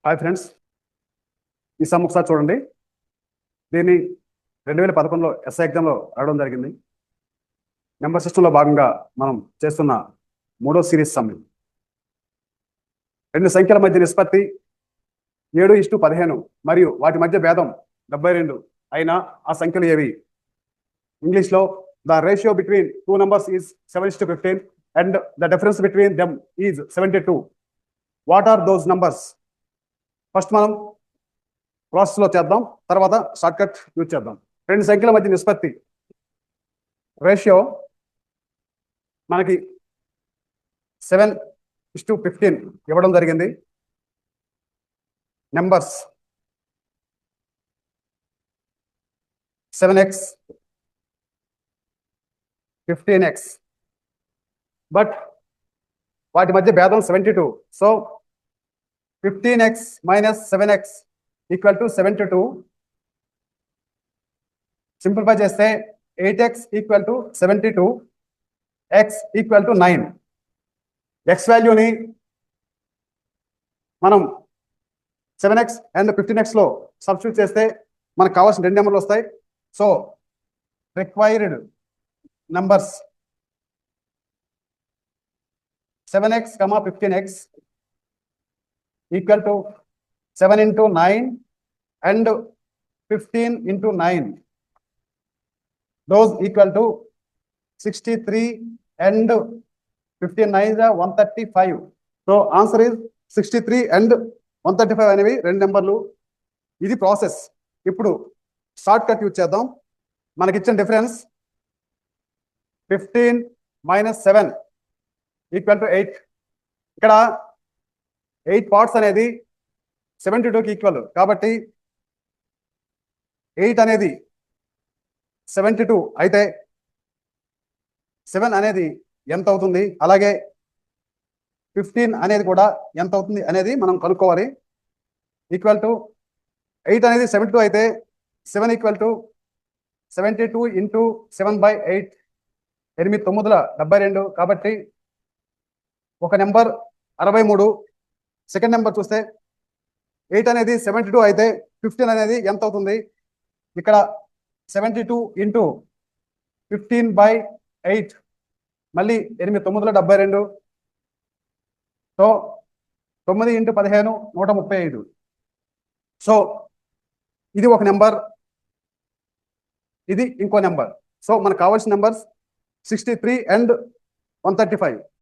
Hi friends, ఈ some ఒకసారి చూడండి. దీన్ని 2011లో ఎస్ఐ ఎగ్జామ్లో అడగడం జరిగింది. నెంబర్ సిస్టంలో భాగంగా మనం చేస్తున్న మూడో సిరీస్ సమ్. రెండు సంఖ్యల మధ్య నిష్పత్తి 7:15 మరియు వాటి మధ్య భేదం 72 అయినా ఆ సంఖ్యలు ఏవి? ఇంగ్లీష్లో the ratio between two numbers is 7:15 and the difference between them is 72. What are those numbers? First మనం ప్రాసెస్లో చేద్దాం, తర్వాత షార్ట్ కట్ యూజ్ చేద్దాం. రెండు సంఖ్యల మధ్య నిష్పత్తి రేషియో మనకి 7:15 ఇవ్వడం జరిగింది. నెంబర్స్ 7x 15x, బట్ వాటి మధ్య భేదం 72. So 15x minus 7x equal to 72. Simplify చేస్తే 8x equal to 72, x equal to 9. x వాల్యూని మనం 7x అండ్ 15x లో సబ్స్టిట్యూట్ చేస్తే మనకు కావాల్సిన రెండు నెంబర్లు వస్తాయి. So required numbers 7x, 15x equal to 7 into 9 and 15 into 9. Those equal to 63 and 15 is 135. So answer is 63 and 135 అనేవి రెండు నెంబర్లు. ఇది ప్రాసెస్. ఇప్పుడు షార్ట్ కట్ యూజ్ చేద్దాం. మనకి ఇచ్చిన డిఫరెన్స్ 15 minus 7 ఈక్వల్ టు 8. ఇక్కడ 8 పార్ట్స్ అనేది 72కి ఈక్వల్, కాబట్టి 8 అనేది 72 అయితే 7 అనేది ఎంత అవుతుంది, అలాగే 15 అనేది కూడా ఎంత అవుతుంది అనేది మనం కనుక్కోవాలి. ఈక్వల్ టు 8 అనేది 72 అయితే 7 ఈక్వల్ టు 72 ఇంటూ 7/8, 8 9 72. కాబట్టి ఒక నెంబర్ 63. సెకండ్ నెంబర్ చూస్తే 8 అనేది 72 అయితే 15 అనేది ఎంత అవుతుంది? ఇక్కడ 72 ఇంటూ 15/8, మళ్ళీ 8 9 72. So 9 into 15 135. సో ఇది ఒక నెంబర్, ఇది ఇంకో నెంబర్. సో మనకు కావాల్సిన నెంబర్స్ 63 and 135.